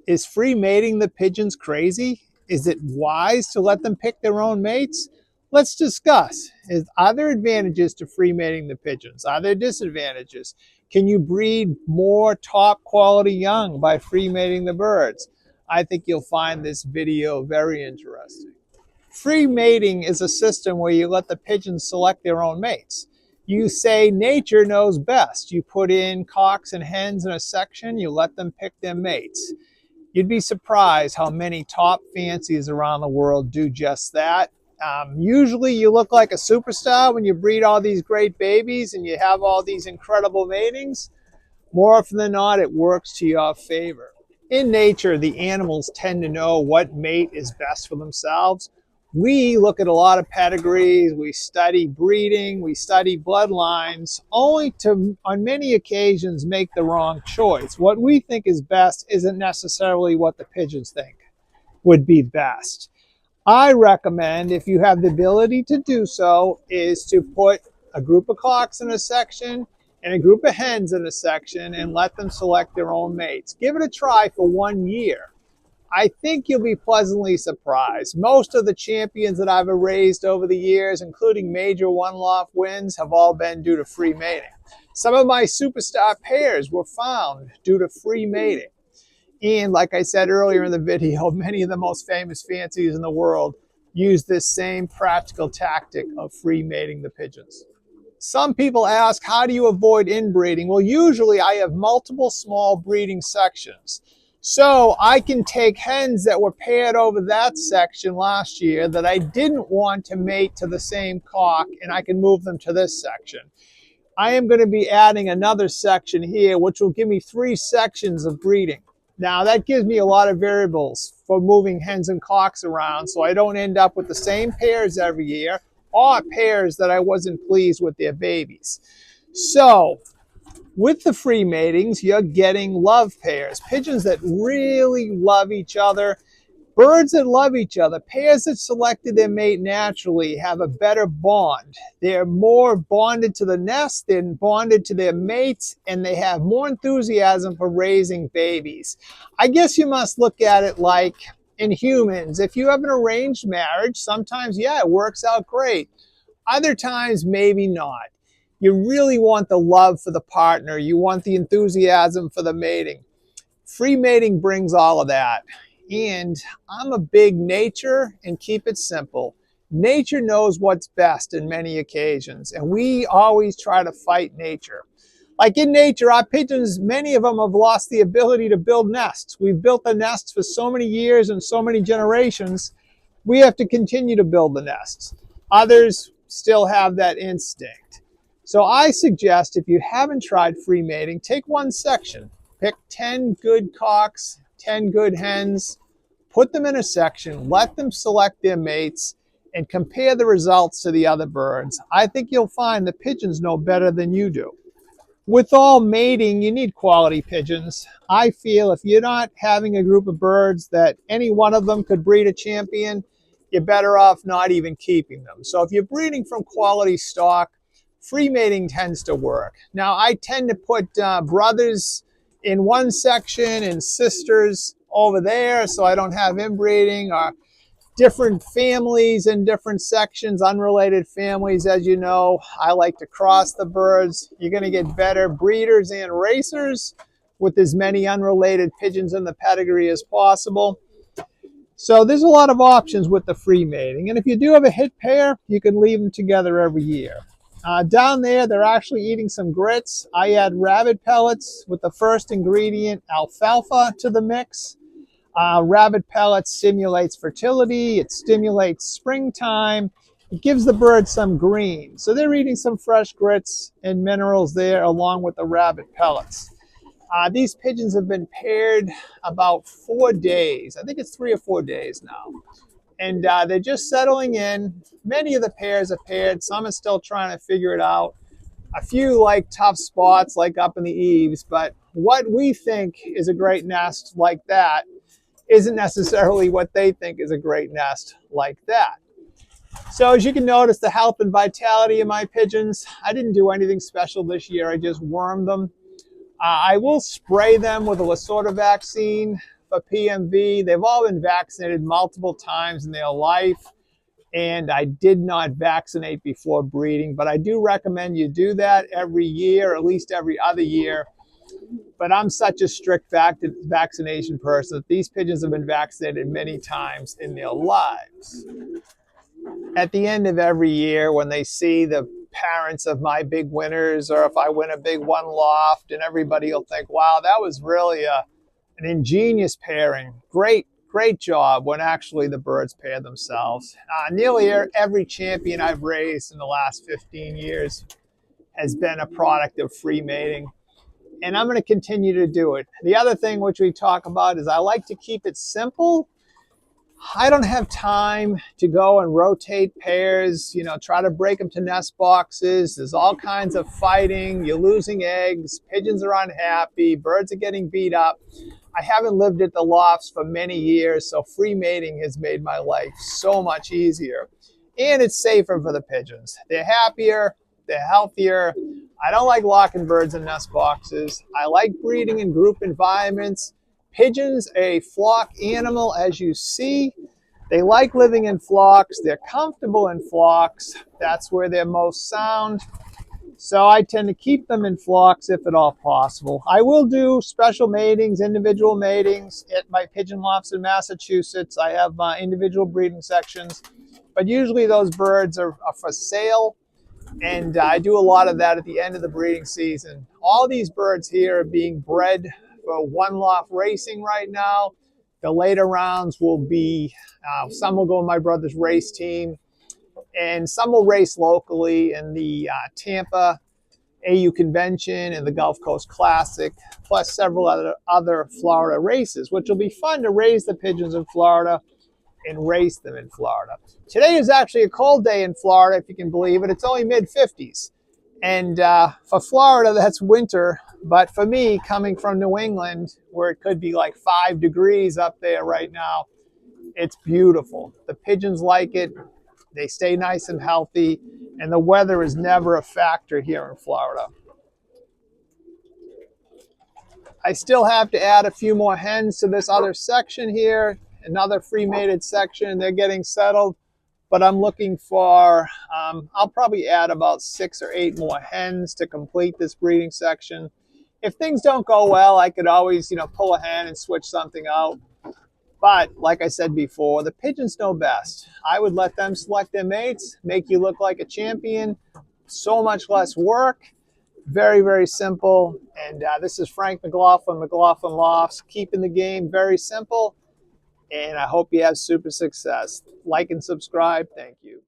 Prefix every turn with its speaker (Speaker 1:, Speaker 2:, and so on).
Speaker 1: Is free mating the pigeons crazy? Is it wise to let them pick their own mates? Let's discuss. Are there advantages to free mating the pigeons? Are there disadvantages? Can you breed more top quality young by free mating the birds? I think you'll find this video very interesting. Free mating is a system where you let the pigeons select their own mates. You say nature knows best. You put in cocks and hens in a section, you let them pick their mates. You'd be surprised how many top fancies around the world do just that. Usually you look like a superstar when you breed all these great babies and you have all these incredible matings. More often than not, it works to your favor. In nature, the animals tend to know what mate is best for themselves. We look at a lot of pedigrees, we study breeding, we study bloodlines, only to, on many occasions, make the wrong choice. What we think is best isn't necessarily what the pigeons think would be best. I recommend, if you have the ability to do so, is to put a group of cocks in a section and a group of hens in a section and let them select their own mates. Give it a try for 1 year. I think you'll be pleasantly surprised. Most of the champions that I've raised over the years, including major one-loft wins, have all been due to free mating. Some of my superstar pairs were found due to free mating. And like I said earlier in the video, many of the most famous fancies in the world use this same practical tactic of free mating the pigeons. Some people ask, how do you avoid inbreeding? Well, usually I have multiple small breeding sections. So I can take hens that were paired over that section last year that I didn't want to mate to the same cock, and I can move them to this section. I am going to be adding another section here, which will give me 3 sections of breeding. Now that gives me a lot of variables for moving hens and cocks around, so I don't end up with the same pairs every year or pairs that I wasn't pleased with their babies. So with the free matings, you're getting love pairs, pigeons that really love each other, birds that love each other, pairs that selected their mate naturally have a better bond. They're more bonded to the nest, they're bonded to their mates, and they have more enthusiasm for raising babies. I guess you must look at it like in humans. If you have an arranged marriage, sometimes, yeah, it works out great. Other times, maybe not. You really want the love for the partner. You want the enthusiasm for the mating. Free mating brings all of that. And I'm a big nature and keep it simple. Nature knows what's best in many occasions, and we always try to fight nature. Like in nature, our pigeons, many of them have lost the ability to build nests. We've built the nests for so many years and so many generations, we have to continue to build the nests. Others still have that instinct. So I suggest, if you haven't tried free mating, take one section. Pick 10 good cocks, 10 good hens, put them in a section, let them select their mates, and compare the results to the other birds. I think you'll find the pigeons know better than you do. With all mating, you need quality pigeons. I feel if you're not having a group of birds that any one of them could breed a champion, you're better off not even keeping them. So if you're breeding from quality stock, free mating tends to work. Now, I tend to put brothers in one section and sisters over there so I don't have inbreeding, or different families in different sections, unrelated families. As you know, I like to cross the birds. You're going to get better breeders and racers with as many unrelated pigeons in the pedigree as possible. So there's a lot of options with the free mating. And if you do have a hit pair, you can leave them together every year. Down there, they're actually eating some grits. I add rabbit pellets with the first ingredient, alfalfa, to the mix. Rabbit pellets stimulates fertility. It stimulates springtime. It gives the birds some green. So they're eating some fresh grits and minerals there along with the rabbit pellets. These pigeons have been paired about 4 days. I think it's 3 or 4 days now. And they're just settling in. Many of the pairs are paired. Some are still trying to figure it out. A few like tough spots, like up in the eaves. But what we think is a great nest like that isn't necessarily what they think is a great nest like that. So as you can notice, the health and vitality of my pigeons, I didn't do anything special this year. I just wormed them. I will spray them with a Lasorda vaccine for PMV. They've all been vaccinated multiple times in their life. And I did not vaccinate before breeding, but I do recommend you do that every year, at least every other year. But I'm such a strict vaccination person that these pigeons have been vaccinated many times in their lives. At the end of every year, when they see the parents of my big winners, or if I win a big one loft, and everybody will think, wow, that was really an ingenious pairing. Great job, when actually the birds pair themselves. Nearly every champion I've raised in the last 15 years has been a product of free mating. And I'm going to continue to do it. The other thing which we talk about is I like to keep it simple. I don't have time to go and rotate pairs, try to break them to nest boxes. There's all kinds of fighting. You're losing eggs. Pigeons are unhappy. Birds are getting beat up. I haven't lived at the lofts for many years, so free mating has made my life so much easier. And it's safer for the pigeons. They're happier. They're healthier. I don't like locking birds in nest boxes. I like breeding in group environments. Pigeons are a flock animal, as you see. They like living in flocks. They're comfortable in flocks. That's where they're most sound. So I tend to keep them in flocks if at all possible. I will do special matings, individual matings at my pigeon lofts in Massachusetts. I have individual breeding sections, but usually those birds are for sale. And I do a lot of that at the end of the breeding season. All these birds here are being bred for one loft racing right now. The later rounds will be, some will go in my brother's race team, and some will race locally in the Tampa AU Convention and the Gulf Coast Classic, plus several other Florida races, which will be fun to raise the pigeons in Florida and race them in Florida. Today is actually a cold day in Florida, if you can believe it. It's only mid-50s. And for Florida, that's winter. But for me, coming from New England, where it could be like 5 degrees up there right now, it's beautiful. The pigeons like it. They stay nice and healthy. And the weather is never a factor here in Florida. I still have to add a few more hens to this other section here. Another free mated section. They're getting settled, but I'm looking for, I'll probably add about 6 or 8 more hens to complete this breeding section. If things don't go well, I could always, pull a hen and switch something out. But like I said before, the pigeons know best. I would let them select their mates, make you look like a champion. So much less work. Very, very simple. And this is Frank McLaughlin, McLaughlin Lofts, keeping the game very simple. And I hope you have super success. Like and subscribe. Thank you.